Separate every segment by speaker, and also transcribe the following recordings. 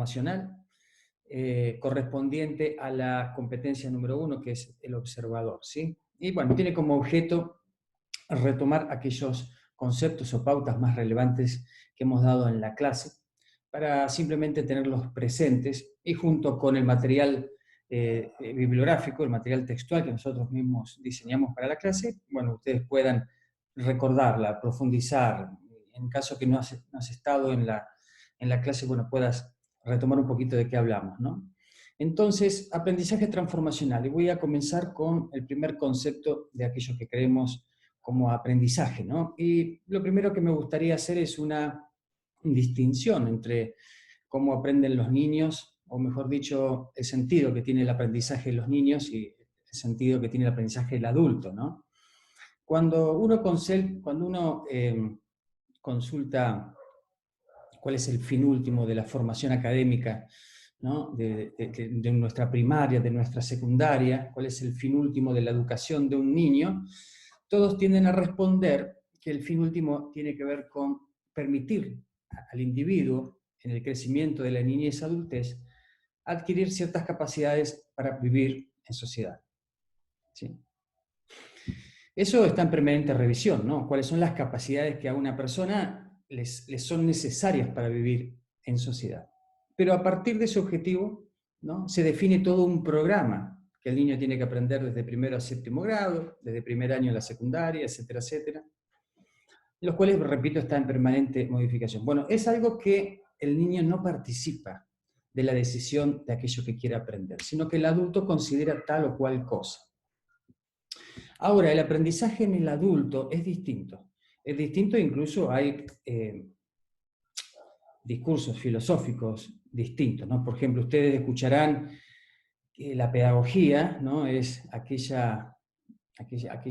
Speaker 1: transformacional, correspondiente a la competencia número 1, que es el observador, ¿sí? Y bueno, tiene como objeto retomar aquellos conceptos o pautas más relevantes que hemos dado en la clase, para simplemente tenerlos presentes y junto con el material bibliográfico, el material textual que nosotros mismos diseñamos para la clase, bueno, ustedes puedan recordarla, profundizar, en caso que no has estado en la clase, bueno, puedas retomar un poquito de qué hablamos, ¿no? Entonces, aprendizaje transformacional, y voy a comenzar con el primer concepto de aquello que creemos como aprendizaje, ¿no? Y lo primero que me gustaría hacer es una distinción entre cómo aprenden los niños, o mejor dicho, el sentido que tiene el aprendizaje de los niños y el sentido que tiene el aprendizaje del adulto, ¿no? Cuando uno consulta cuál es el fin último de la formación académica, ¿no? de nuestra primaria, de nuestra secundaria, cuál es el fin último de la educación de un niño, todos tienden a responder que el fin último tiene que ver con permitir al individuo, en el crecimiento de la niñez y adultez, adquirir ciertas capacidades para vivir en sociedad. ¿Sí? Eso está en permanente revisión, ¿no? ¿Cuáles son las capacidades que a una persona les son necesarias para vivir en sociedad? Pero a partir de ese objetivo, ¿no? Se define todo un programa que el niño tiene que aprender desde primero a séptimo grado, desde primer año en la secundaria, etcétera, etcétera, los cuales, repito, están en permanente modificación. Bueno, es algo que el niño no participa de la decisión de aquello que quiere aprender, sino que el adulto considera tal o cual cosa. Ahora, el aprendizaje en el adulto es distinto. Es distinto, incluso hay discursos filosóficos distintos, ¿no? Por ejemplo, ustedes escucharán que la pedagogía, ¿no? Es aquel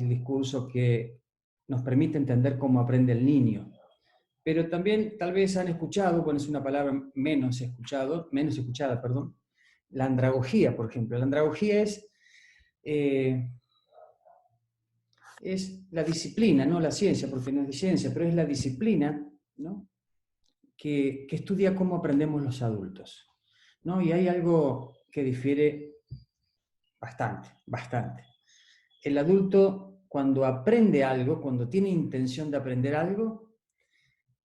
Speaker 1: discurso que nos permite entender cómo aprende el niño. Pero también tal vez han escuchado, bueno, es una palabra menos escuchada, perdón, la andragogía, por ejemplo. La andragogía es la disciplina, no la ciencia, porque no es de ciencia, pero es la disciplina, ¿no? que estudia cómo aprendemos los adultos, ¿no? Y hay algo que difiere bastante. El adulto, cuando aprende algo, cuando tiene intención de aprender algo,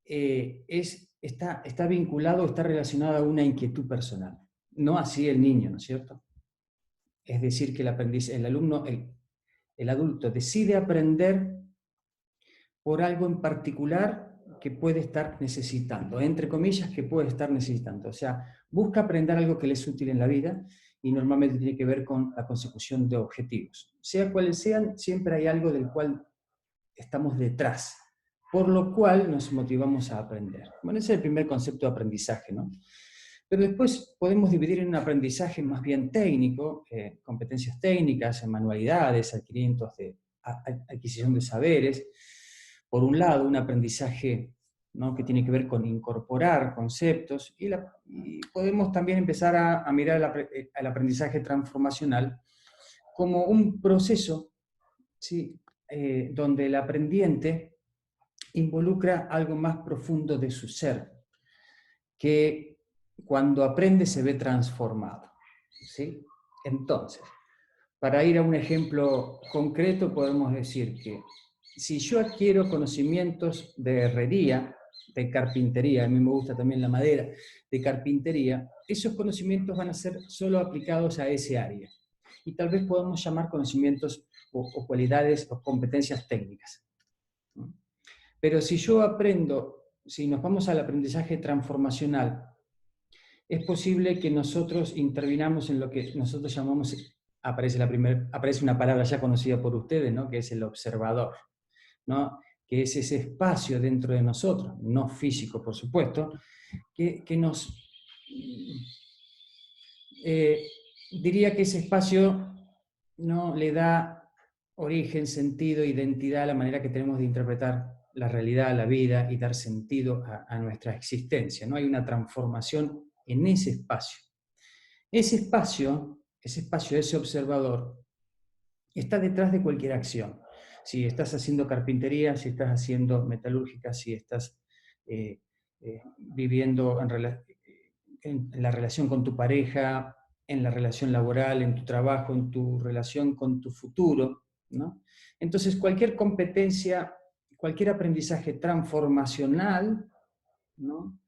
Speaker 1: está vinculado, está relacionado a una inquietud personal. No así el niño, ¿no es cierto? Es decir, que el adulto decide aprender por algo en particular que puede estar necesitando, entre comillas, que puede estar necesitando. O sea, busca aprender algo que le es útil en la vida y normalmente tiene que ver con la consecución de objetivos. Sea cuales sean, siempre hay algo del cual estamos detrás, por lo cual nos motivamos a aprender. Bueno, ese es el primer concepto de aprendizaje, ¿no? Pero después podemos dividir en un aprendizaje más bien técnico, competencias técnicas, en manualidades, adquisición de saberes. Por un lado, un aprendizaje, ¿no? que tiene que ver con incorporar conceptos, y podemos también empezar a mirar el aprendizaje transformacional como un proceso, ¿sí? Donde el aprendiente involucra algo más profundo de su ser, que cuando aprende se ve transformado. ¿Sí? Entonces, para ir a un ejemplo concreto, podemos decir que si yo adquiero conocimientos de herrería, de carpintería, a mí me gusta también la madera, de carpintería, esos conocimientos van a ser solo aplicados a ese área. Y tal vez podamos llamar conocimientos o cualidades o competencias técnicas. Pero si nos vamos al aprendizaje transformacional, es posible que nosotros intervinamos en lo que nosotros llamamos, aparece una palabra ya conocida por ustedes, ¿no? Que es el observador, ¿no? Que es ese espacio dentro de nosotros, no físico por supuesto, que nos... diría que ese espacio, ¿no? le da origen, sentido, identidad a la manera que tenemos de interpretar la realidad, la vida y dar sentido a nuestra existencia, ¿no? Hay una transformación en ese espacio. Ese espacio, ese observador, está detrás de cualquier acción. Si estás haciendo carpintería, si estás haciendo metalúrgica, si estás viviendo en la relación con tu pareja, en la relación laboral, en tu trabajo, en tu relación con tu futuro, ¿no? Entonces, cualquier competencia, cualquier aprendizaje transformacional, ¿no?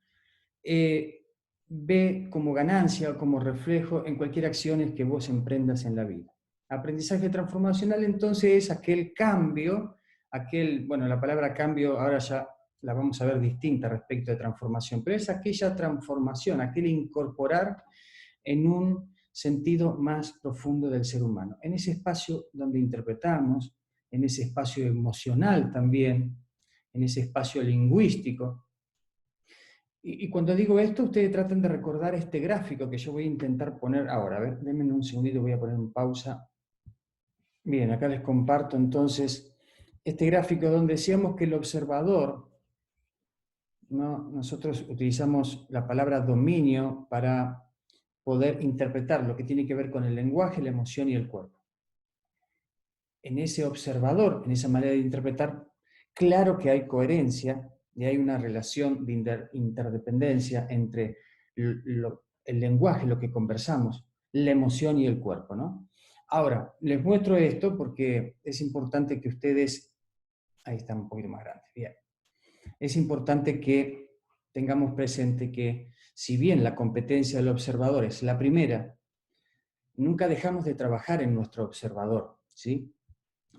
Speaker 1: Ve como ganancia o como reflejo en cualquier acción que vos emprendas en la vida. Aprendizaje transformacional, entonces, es aquel cambio, bueno, la palabra cambio ahora ya la vamos a ver distinta respecto de transformación, pero es aquella transformación, aquel incorporar en un sentido más profundo del ser humano, en ese espacio donde interpretamos, en ese espacio emocional también, en ese espacio lingüístico. Y cuando digo esto, ustedes tratan de recordar este gráfico que yo voy a intentar poner ahora. A ver, denme un segundito, voy a poner en pausa. Bien, acá les comparto entonces este gráfico donde decíamos que el observador, ¿no? Nosotros utilizamos la palabra dominio para poder interpretar lo que tiene que ver con el lenguaje, la emoción y el cuerpo. En ese observador, en esa manera de interpretar, claro que hay coherencia y hay una relación de interdependencia entre el lenguaje, lo que conversamos, la emoción y el cuerpo, ¿no? Ahora, les muestro esto porque es importante que ustedes, ahí están un poquito más grandes, bien, es importante que tengamos presente que si bien la competencia del observador es la primera, nunca dejamos de trabajar en nuestro observador, ¿sí?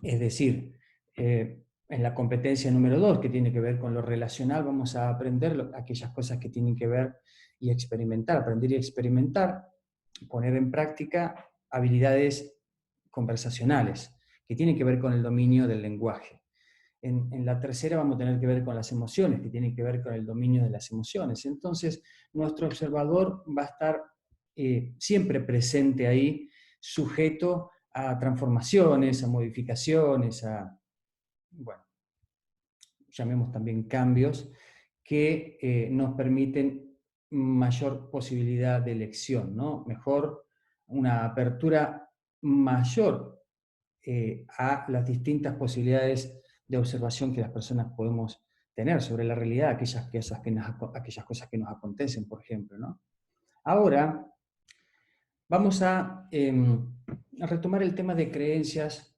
Speaker 1: Es decir, en la competencia número 2, que tiene que ver con lo relacional, vamos a aprender aquellas cosas que tienen que ver y experimentar, aprender y experimentar, poner en práctica habilidades conversacionales, que tienen que ver con el dominio del lenguaje. En la tercera vamos a tener que ver con las emociones, que tienen que ver con el dominio de las emociones. Entonces, nuestro observador va a estar siempre presente ahí, sujeto a transformaciones, a modificaciones, bueno, llamemos también cambios, que nos permiten mayor posibilidad de elección, ¿no? Mejor, una apertura mayor a las distintas posibilidades de observación que las personas podemos tener sobre la realidad, aquellas cosas que nos acontecen, por ejemplo, ¿no? Ahora, vamos a retomar el tema de creencias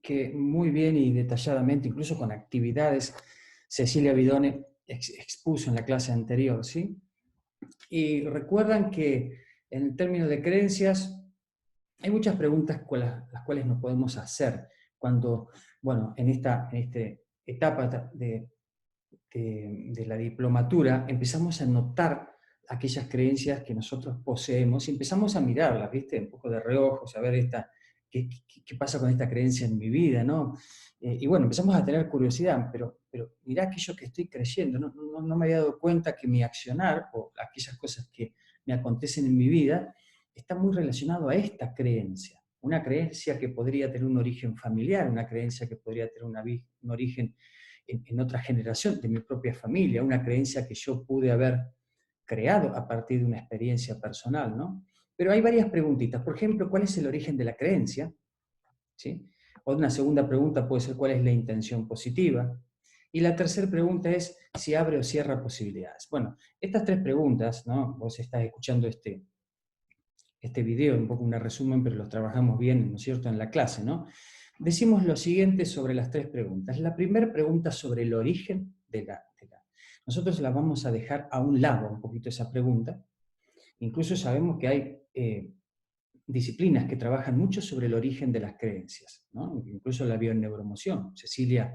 Speaker 1: que muy bien y detalladamente, incluso con actividades, Cecilia Bidone expuso en la clase anterior, ¿sí? Y recuerdan que en el término de creencias hay muchas preguntas con las cuales nos podemos hacer cuando, bueno, en esta etapa de la diplomatura empezamos a notar aquellas creencias que nosotros poseemos y empezamos a mirarlas, ¿viste? Un poco de reojo, a ver qué pasa con esta creencia en mi vida, ¿no? Y bueno, empezamos a tener curiosidad, pero mirá aquello que estoy creyendo, no me había dado cuenta que mi accionar o aquellas cosas que me acontecen en mi vida está muy relacionado a esta creencia. Una creencia que podría tener un origen familiar, una creencia que podría tener un origen en otra generación de mi propia familia, una creencia que yo pude haber creado a partir de una experiencia personal, ¿no? Pero hay varias preguntitas. Por ejemplo, ¿cuál es el origen de la creencia? ¿Sí? O una segunda pregunta puede ser, ¿cuál es la intención positiva? Y la tercera pregunta es si abre o cierra posibilidades. Bueno, estas tres preguntas, ¿no? Vos estás escuchando este video, un poco un resumen, pero los trabajamos bien, ¿no es cierto?, en la clase, ¿no? Decimos lo siguiente sobre las tres preguntas. La primera pregunta sobre el origen nosotros la vamos a dejar a un lado un poquito esa pregunta. Incluso sabemos que hay disciplinas que trabajan mucho sobre el origen de las creencias, ¿no? Incluso la bioneuroemoción. Cecilia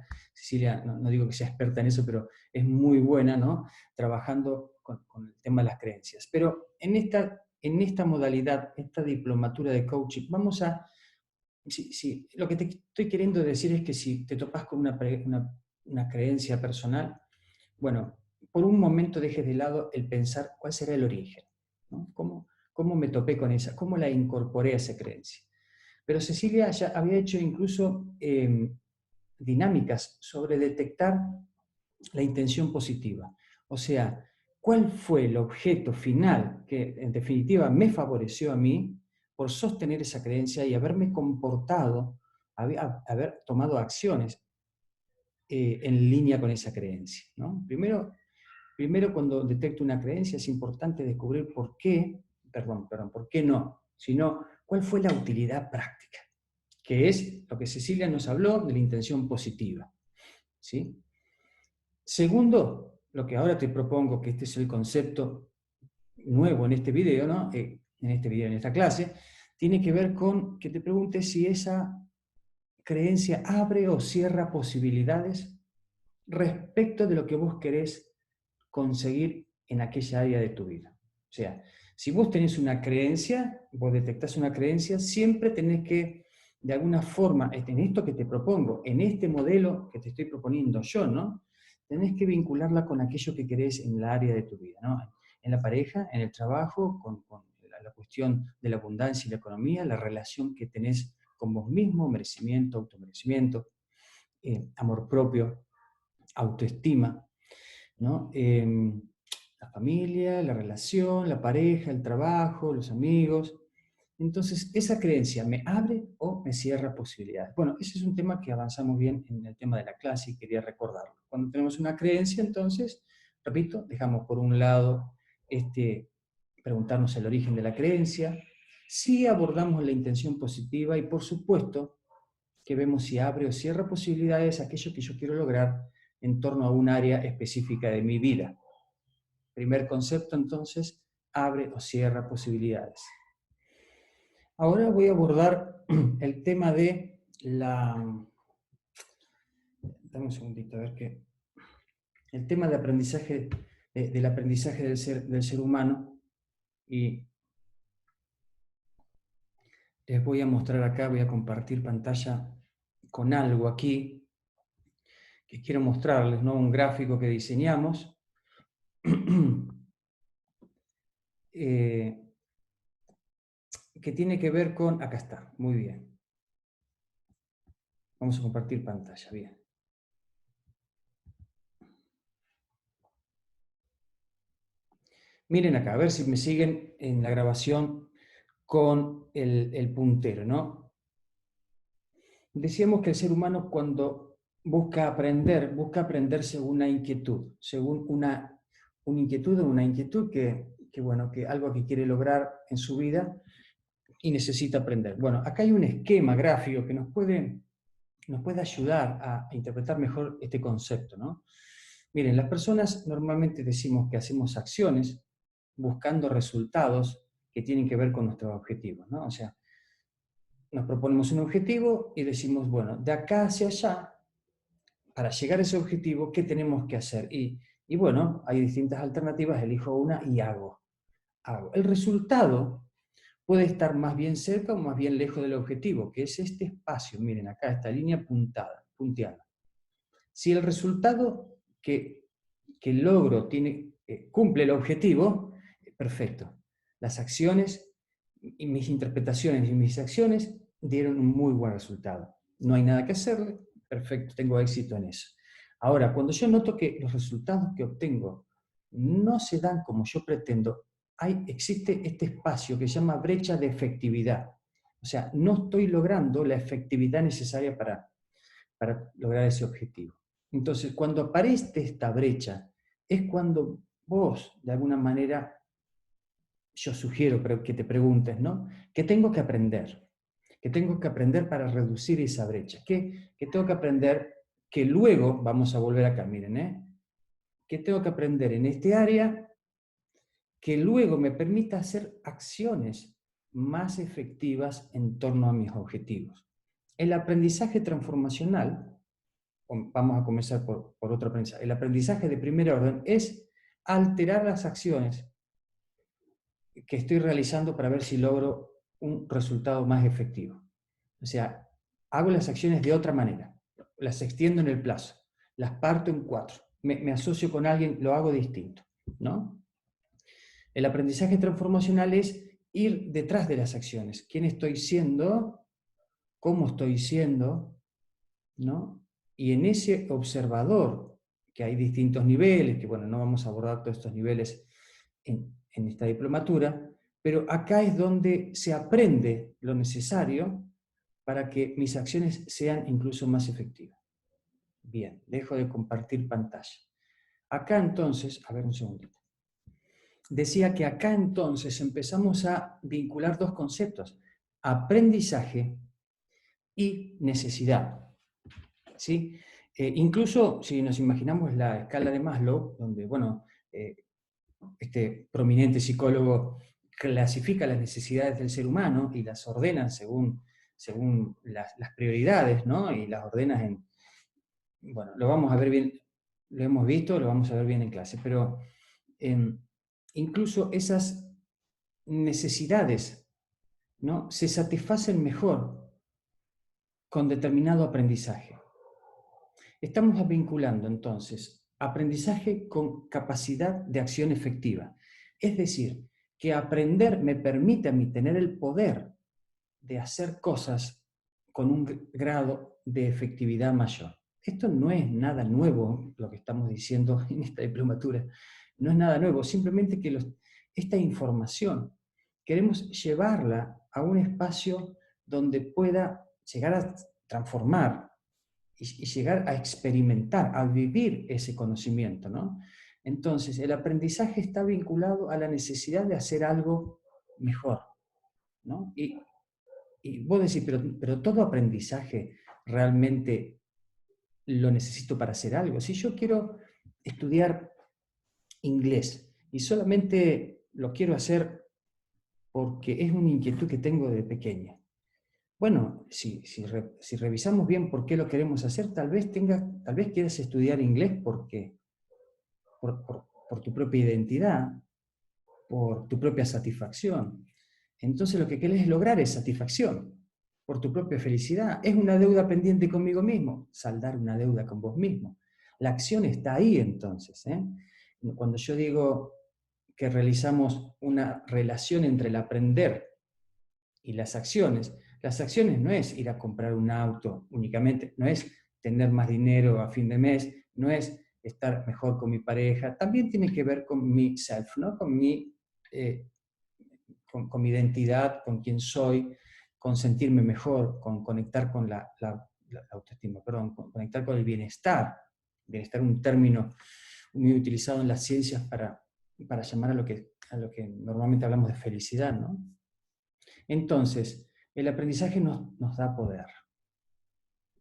Speaker 1: no digo que sea experta en eso, pero es muy buena, ¿no?, trabajando con el tema de las creencias. Pero en esta modalidad, esta diplomatura de coaching, vamos a... lo que te estoy queriendo decir es que si te topas con una creencia personal, bueno, por un momento dejes de lado el pensar cuál será el origen, ¿no? ¿Cómo me topé con esa? ¿Cómo la incorporé a esa creencia? Pero Cecilia ya había hecho incluso dinámicas sobre detectar la intención positiva. O sea, ¿cuál fue el objeto final que en definitiva me favoreció a mí por sostener esa creencia y haberme comportado, haber tomado acciones en línea con esa creencia, ¿no? Primero, Primero, cuando detecto una creencia, es importante descubrir por qué, por qué no, sino cuál fue la utilidad práctica, que es lo que Cecilia nos habló de la intención positiva. ¿Sí? Segundo, lo que ahora te propongo, que este es el concepto nuevo en este video, ¿no? En esta clase, tiene que ver con que te preguntes si esa creencia abre o cierra posibilidades respecto de lo que vos querés conseguir en aquella área de tu vida. O sea, si vos tenés una creencia, vos detectás una creencia, siempre tenés que, de alguna forma, en esto que te propongo, en este modelo que te estoy proponiendo yo, ¿no? Tenés que vincularla con aquello que querés en la área de tu vida, ¿no? En la pareja, en el trabajo, con la cuestión de la abundancia y la economía, la relación que tenés con vos mismo, merecimiento, automerecimiento, amor propio, autoestima, ¿no? La familia, la relación, la pareja, el trabajo, los amigos. Entonces, ¿esa creencia me abre o me cierra posibilidades? Bueno, ese es un tema que avanzamos bien en el tema de la clase y quería recordarlo. Cuando tenemos una creencia, entonces, repito, dejamos por un lado preguntarnos el origen de la creencia, sí abordamos la intención positiva y, por supuesto, que vemos si abre o cierra posibilidades aquello que yo quiero lograr en torno a un área específica de mi vida. Primer concepto, entonces, abre o cierra posibilidades. Ahora voy a abordar el tema de la... Dame un segundito, a ver qué... El tema de aprendizaje, del aprendizaje del ser humano, y les voy a mostrar acá, voy a compartir pantalla con algo aquí, que quiero mostrarles, ¿no? Un gráfico que diseñamos. Que tiene que ver con... Acá está, muy bien. Vamos a compartir pantalla, bien. Miren acá, a ver si me siguen en la grabación con el puntero, ¿no? Decíamos que el ser humano cuando busca aprender según una inquietud, según una inquietud bueno, que algo que quiere lograr en su vida y necesita aprender. Bueno, acá hay un esquema gráfico que nos puede ayudar a interpretar mejor este concepto, ¿no? Miren, las personas normalmente decimos que hacemos acciones buscando resultados que tienen que ver con nuestros objetivos, ¿no? O sea, nos proponemos un objetivo y decimos, bueno, de acá hacia allá, para llegar a ese objetivo, ¿qué tenemos que hacer? Y bueno, hay distintas alternativas, elijo una y hago. El resultado puede estar más bien cerca o más bien lejos del objetivo, que es este espacio, miren acá, esta línea punteada. Si el resultado que logro cumple el objetivo, perfecto. Las acciones y mis interpretaciones y mis acciones dieron un muy buen resultado. No hay nada que hacerle, perfecto, tengo éxito en eso. Ahora, cuando yo noto que los resultados que obtengo no se dan como yo pretendo, existe este espacio que se llama brecha de efectividad. O sea, no estoy logrando la efectividad necesaria para lograr ese objetivo. Entonces, cuando aparece esta brecha, es cuando vos, de alguna manera, yo sugiero que te preguntes, ¿no? ¿Qué tengo que aprender? ¿Qué tengo que aprender para reducir esa brecha? ¿Qué tengo que aprender que luego, vamos a volver acá, miren, ¿qué tengo que aprender en este área que luego me permita hacer acciones más efectivas en torno a mis objetivos? El aprendizaje transformacional, vamos a comenzar por otro aprendizaje. El aprendizaje de primer orden es alterar las acciones que estoy realizando para ver si logro un resultado más efectivo. O sea, hago las acciones de otra manera, las extiendo en el plazo, las parto en 4, me asocio con alguien, lo hago distinto, ¿no? El aprendizaje transformacional es ir detrás de las acciones. ¿Quién estoy siendo? ¿Cómo estoy siendo? ¿No? Y en ese observador, que hay distintos niveles, que bueno, no vamos a abordar todos estos niveles en esta diplomatura, pero acá es donde se aprende lo necesario para que mis acciones sean incluso más efectivas. Bien, dejo de compartir pantalla. Acá entonces, a ver un segundito. Decía que acá entonces empezamos a vincular dos conceptos, aprendizaje y necesidad. ¿Sí? Incluso si nos imaginamos la escala de Maslow, donde, bueno, este prominente psicólogo clasifica las necesidades del ser humano y las ordena según las prioridades, ¿no? Y las ordena en, bueno, lo vamos a ver bien, lo hemos visto, lo vamos a ver bien en clase, pero incluso esas necesidades, ¿no? Se satisfacen mejor con determinado aprendizaje. Estamos vinculando entonces aprendizaje con capacidad de acción efectiva. Es decir, que aprender me permite a mí tener el poder de hacer cosas con un grado de efectividad mayor. Esto no es nada nuevo, lo que estamos diciendo en esta diplomatura. No es nada nuevo, simplemente que esta información queremos llevarla a un espacio donde pueda llegar a transformar y llegar a experimentar, a vivir ese conocimiento, ¿no? Entonces, el aprendizaje está vinculado a la necesidad de hacer algo mejor, ¿no? Y vos decís, pero todo aprendizaje realmente lo necesito para hacer algo. Si yo quiero estudiar inglés y solamente lo quiero hacer porque es una inquietud que tengo de pequeña. Bueno, si revisamos bien por qué lo queremos hacer, tal vez quieras estudiar inglés porque, por tu propia identidad, por tu propia satisfacción. Entonces lo que querés es lograr es satisfacción, por tu propia felicidad. Es una deuda pendiente conmigo mismo, saldar una deuda con vos mismo. La acción está ahí entonces. Cuando yo digo que realizamos una relación entre el aprender y las acciones no es ir a comprar un auto únicamente, no es tener más dinero a fin de mes, no es estar mejor con mi pareja, también tiene que ver con mi self, ¿no? Eh, con mi identidad, con quién soy, con sentirme mejor, con conectar con la autoestima, perdón, conectar con el bienestar. Bienestar es un término muy utilizado en las ciencias para llamar a lo que normalmente hablamos de felicidad, ¿no? Entonces, el aprendizaje nos da poder.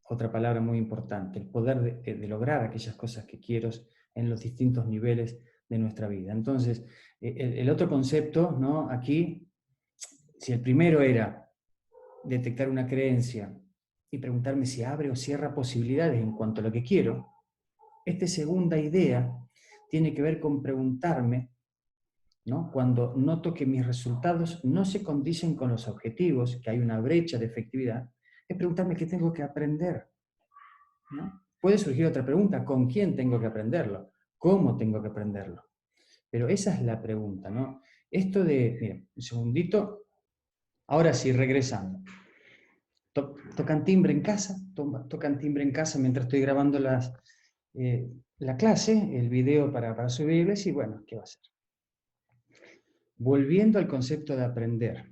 Speaker 1: Otra palabra muy importante, el poder de lograr aquellas cosas que quiero en los distintos niveles de nuestra vida. Entonces, el otro concepto, ¿no? Aquí, si el primero era detectar una creencia y preguntarme si abre o cierra posibilidades en cuanto a lo que quiero, esta segunda idea tiene que ver con preguntarme, ¿no? Cuando noto que mis resultados no se condicen con los objetivos, que hay una brecha de efectividad, es preguntarme qué tengo que aprender, ¿no? Puede surgir otra pregunta, ¿con quién tengo que aprenderlo? ¿Cómo tengo que aprenderlo? Pero esa es la pregunta, ¿no? Esto de, miren, un segundito, ahora sí, regresando. Tocan timbre en casa, tocan timbre en casa mientras estoy grabando la clase, el video para subirles y bueno, ¿qué va a hacer? Volviendo al concepto de aprender.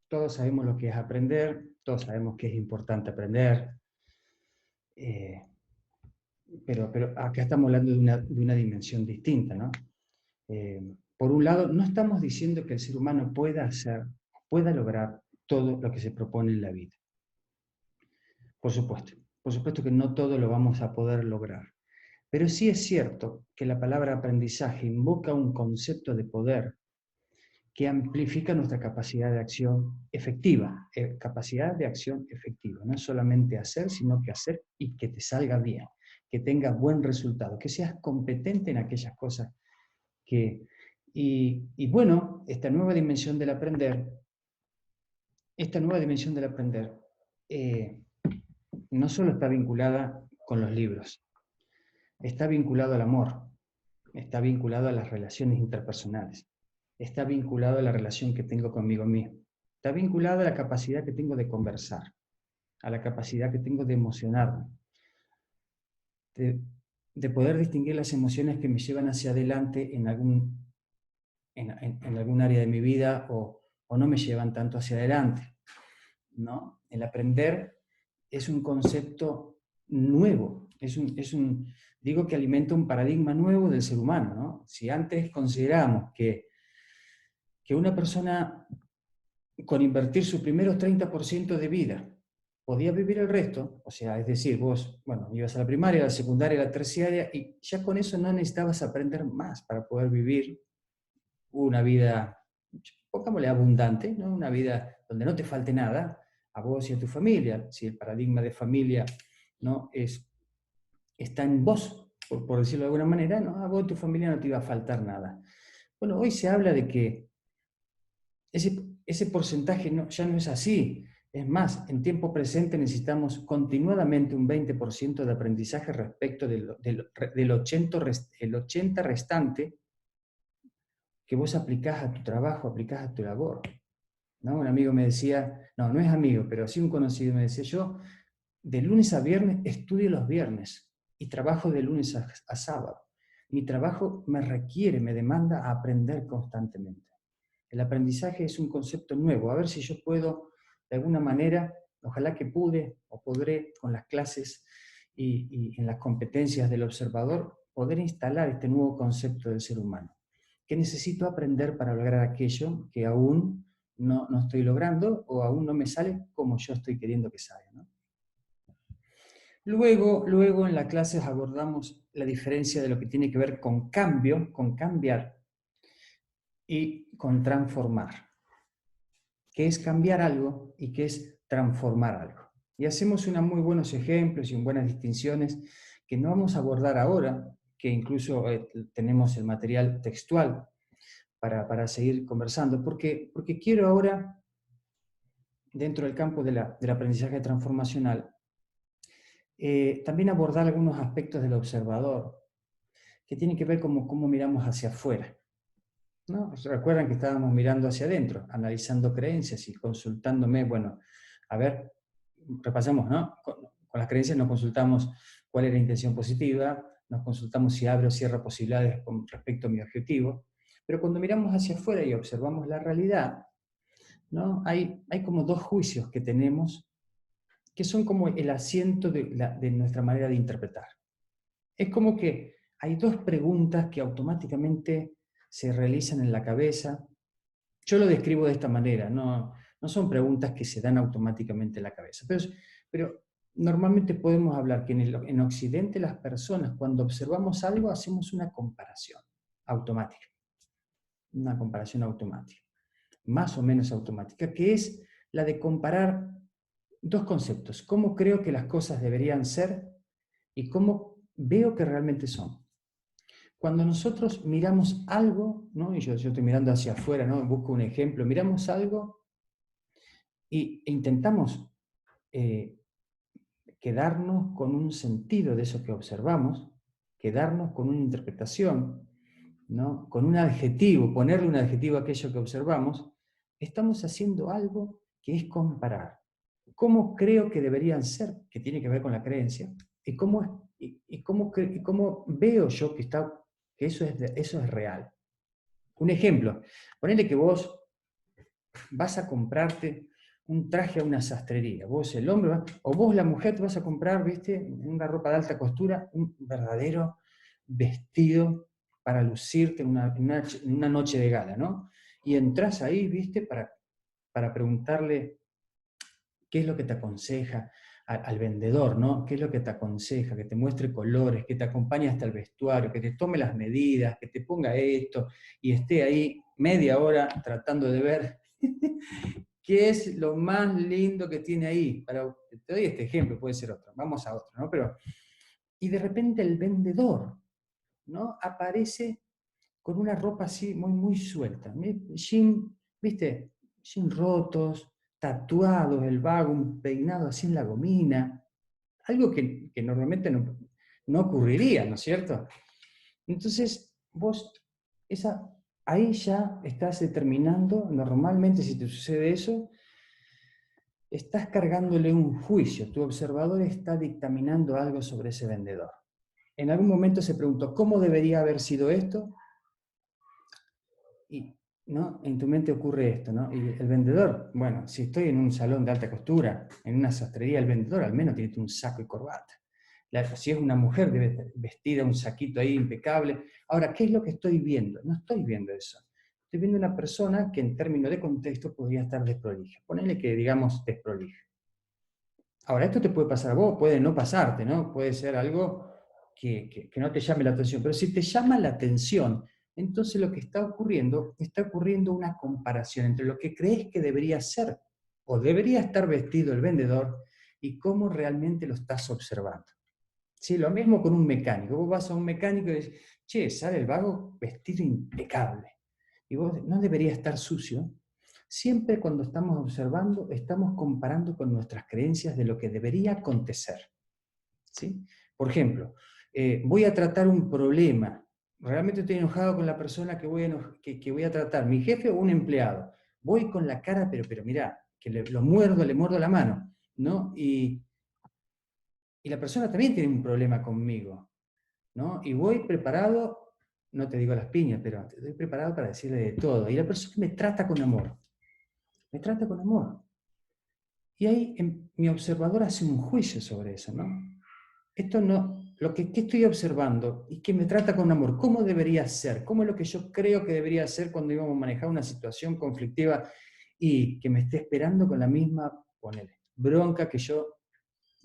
Speaker 1: Todos sabemos lo que es aprender, todos sabemos que es importante aprender, pero acá estamos hablando de una dimensión distinta, ¿no? Por un lado, no estamos diciendo que el ser humano pueda lograr todo lo que se propone en la vida. Por supuesto que no todo lo vamos a poder lograr. Pero sí es cierto que la palabra aprendizaje invoca un concepto de poder que amplifica nuestra capacidad de acción efectiva. Capacidad de acción efectiva. No es solamente hacer, sino que hacer y que te salga bien, que tengas buen resultado, que seas competente en aquellas cosas que... Y bueno, esta nueva dimensión del aprender, no solo está vinculada con los libros, está vinculado al amor, está vinculado a las relaciones interpersonales, está vinculado a la relación que tengo conmigo mismo, está vinculado a la capacidad que tengo de conversar, a la capacidad que tengo de emocionarme, de poder distinguir las emociones que me llevan hacia adelante en algún área de mi vida o no me llevan tanto hacia adelante, ¿no? El aprender es un concepto nuevo, digo que alimenta un paradigma nuevo del ser humano, ¿no? Si antes consideramos que una persona con invertir sus primeros 30% de vida podía vivir el resto, o sea, es decir, vos, bueno, ibas a la primaria, a la secundaria, a la terciaria, y ya con eso no necesitabas aprender más para poder vivir una vida, pongámosle abundante, ¿no? Una vida donde no te falte nada, a vos y a tu familia, si el paradigma de familia, ¿no? Está en vos, por decirlo de alguna manera, ¿no? A vos y tu familia no te iba a faltar nada. Bueno, hoy se habla de que ese porcentaje ya no es así. Es más, en tiempo presente necesitamos continuadamente un 20% de aprendizaje respecto del 80 restante que vos aplicás a tu trabajo, aplicás a tu labor, ¿no? Un amigo me decía, no, no es amigo, pero sí un conocido me decía, yo de lunes a viernes estudio los viernes y trabajo de lunes a sábado. Mi trabajo me requiere, me demanda a aprender constantemente. El aprendizaje es un concepto nuevo, a ver si yo puedo, de alguna manera, ojalá que pude o podré con las clases y en las competencias del observador, poder instalar este nuevo concepto del ser humano. ¿Qué necesito aprender para lograr aquello que aún no estoy logrando o aún no me sale como yo estoy queriendo que salga, ¿no? Luego en las clases abordamos la diferencia de lo que tiene que ver con cambio, con cambiar y con transformar. ¿Qué es cambiar algo y qué es transformar algo? Y hacemos unos muy buenos ejemplos y buenas distinciones que no vamos a abordar ahora, que incluso tenemos el material textual para seguir conversando, porque quiero ahora, dentro del campo del aprendizaje transformacional, también abordar algunos aspectos del observador, que tienen que ver con cómo miramos hacia afuera, ¿no? Recuerdan que estábamos mirando hacia adentro, analizando creencias y consultándome, bueno, a ver, repasamos, ¿no? Con las creencias nos consultamos cuál es la intención positiva, nos consultamos si abre o cierra posibilidades con respecto a mi objetivo, pero cuando miramos hacia afuera y observamos la realidad, ¿no? Hay como dos juicios que tenemos que son como el asiento de nuestra manera de interpretar. Es como que hay dos preguntas que automáticamente se realizan en la cabeza. Yo lo describo de esta manera, no son preguntas que se dan automáticamente en la cabeza, pero normalmente podemos hablar que en Occidente las personas cuando observamos algo hacemos una comparación automática, más o menos automática, que es la de comparar dos conceptos, cómo creo que las cosas deberían ser y cómo veo que realmente son. Cuando nosotros miramos algo, ¿no? Y yo estoy mirando hacia afuera, ¿no? Busco un ejemplo, miramos algo e intentamos quedarnos con un sentido de eso que observamos, quedarnos con una interpretación, ¿no? Con un adjetivo, ponerle un adjetivo a aquello que observamos, estamos haciendo algo que es comparar. ¿Cómo creo que deberían ser? Que tiene que ver con la creencia. ¿Y cómo veo yo que eso es real? Un ejemplo, ponele que vos vas a comprarte un traje a una sastrería, vos el hombre, o vos la mujer te vas a comprar, viste, una ropa de alta costura, un verdadero vestido para lucirte en una noche de gala, ¿no? Y entras ahí, viste, para preguntarle qué es lo que te aconseja al vendedor, ¿no? ¿Qué es lo que te aconseja? Que te muestre colores, que te acompañe hasta el vestuario, que te tome las medidas, que te ponga esto y esté ahí media hora tratando de ver qué es lo más lindo que tiene ahí. Te doy este ejemplo, puede ser otro, vamos a otro, ¿no? Y de repente el vendedor, ¿no? Aparece con una ropa así muy, muy suelta, ¿viste? Jean rotos, tatuados, el vago, un peinado así en la gomina, algo que normalmente no ocurriría, ¿no es cierto? Entonces, vos, ahí ya estás determinando, normalmente si te sucede eso, estás cargándole un juicio, tu observador está dictaminando algo sobre ese vendedor. En algún momento se preguntó, ¿cómo debería haber sido esto? Y, ¿no? En tu mente ocurre esto, ¿no? Y el vendedor, bueno, si estoy en un salón de alta costura, en una sastrería, el vendedor al menos tiene un saco y corbata. Si es una mujer, debe estar vestida, un saquito ahí impecable. Ahora, ¿qué es lo que estoy viendo? No estoy viendo eso. Estoy viendo una persona que en términos de contexto podría estar desprolija. Ponele que digamos desprolija. Ahora, esto te puede pasar a vos, puede no pasarte, ¿no? Puede ser algo que no te llame la atención. Pero si te llama la atención, entonces lo que está ocurriendo una comparación entre lo que crees que debería ser o debería estar vestido el vendedor y cómo realmente lo estás observando. ¿Sí? Lo mismo con un mecánico. Vos vas a un mecánico y dices, che, sale el vago vestido impecable. Y vos, no debería estar sucio. Siempre cuando estamos observando, estamos comparando con nuestras creencias de lo que debería acontecer. ¿Sí? Por ejemplo, voy a tratar un problema. Realmente estoy enojado con la persona que voy a tratar, mi jefe o un empleado. Voy con la cara, pero mirá, que le muerdo la mano, ¿no? Y la persona también tiene un problema conmigo, ¿no? Y voy preparado, no te digo las piñas, pero estoy preparado para decirle de todo. Y la persona me trata con amor. Me trata con amor. Y ahí mi observador hace un juicio sobre eso, ¿no? Esto no, ¿qué estoy observando? Y que me trata con amor. ¿Cómo debería ser? ¿Cómo es lo que yo creo que debería ser cuando íbamos a manejar una situación conflictiva y que me esté esperando con la misma, ponele, bronca que yo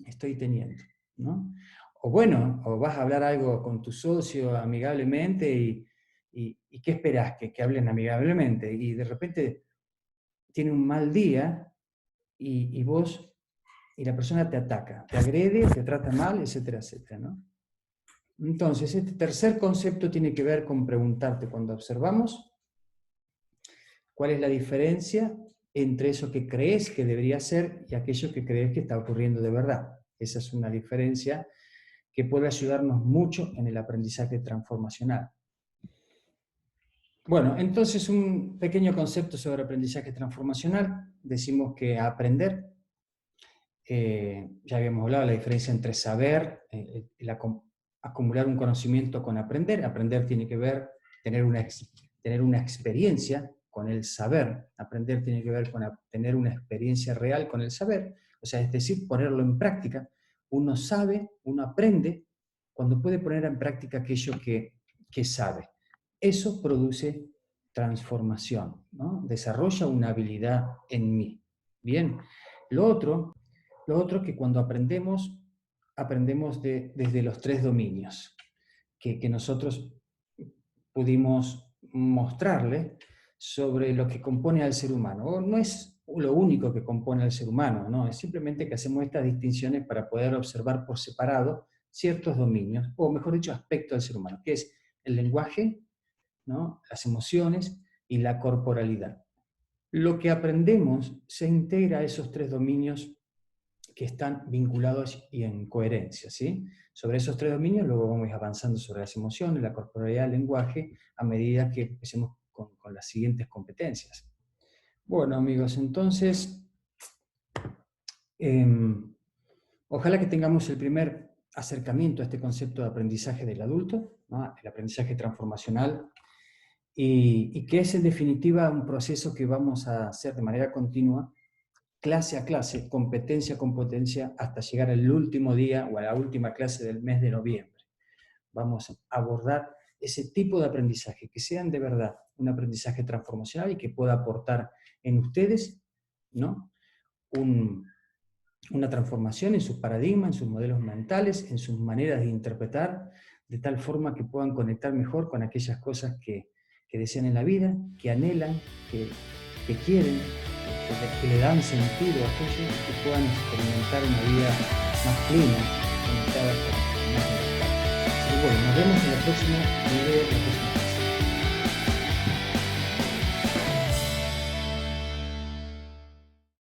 Speaker 1: estoy teniendo, ¿no? O bueno, o vas a hablar algo con tu socio amigablemente y ¿qué esperás? Que hablen amigablemente y de repente tiene un mal día y la persona te ataca, te agrede, te trata mal, etcétera, etcétera, ¿no? Entonces, este tercer concepto tiene que ver con preguntarte cuando observamos cuál es la diferencia entre eso que crees que debería ser y aquello que crees que está ocurriendo de verdad. Esa es una diferencia que puede ayudarnos mucho en el aprendizaje transformacional. Bueno, entonces un pequeño concepto sobre aprendizaje transformacional. Decimos que aprender, ya habíamos hablado de la diferencia entre saber, acumular un conocimiento con aprender. Aprender tiene que ver, tener una experiencia con el saber. Aprender tiene que ver con tener una experiencia real con el saber, o sea, es decir, ponerlo en práctica. Uno sabe, uno aprende cuando puede poner en práctica aquello que sabe. Eso produce transformación, ¿no? Desarrolla una habilidad en mí. Bien, lo otro que cuando aprendemos desde los tres dominios que nosotros pudimos mostrarle sobre lo que compone al ser humano. No es lo único que compone al ser humano, ¿no? Es simplemente que hacemos estas distinciones para poder observar por separado ciertos dominios, o mejor dicho, aspectos del ser humano, que es el lenguaje, ¿no? Las emociones y la corporalidad. Lo que aprendemos se integra a esos tres dominios que están vinculados y en coherencia, ¿sí? Sobre esos tres dominios luego vamos avanzando sobre las emociones, la corporalidad, el lenguaje, a medida que empecemos con las siguientes competencias. Bueno, amigos, entonces, ojalá que tengamos el primer acercamiento a este concepto de aprendizaje del adulto, ¿no? El aprendizaje transformacional, y que es en definitiva un proceso que vamos a hacer de manera continua, clase a clase, competencia a competencia, hasta llegar al último día o a la última clase del mes de noviembre. Vamos a abordar ese tipo de aprendizaje, que sean de verdad un aprendizaje transformacional y que pueda aportar en ustedes, ¿no? Una transformación en sus paradigmas, en sus modelos mentales, en sus maneras de interpretar, de tal forma que puedan conectar mejor con aquellas cosas que desean en la vida, que anhelan, que quieren, que le dan sentido a aquello, que puedan experimentar una vida más plena, conectada con más libertad. Así que bueno, nos vemos en el próximo video, la próxima.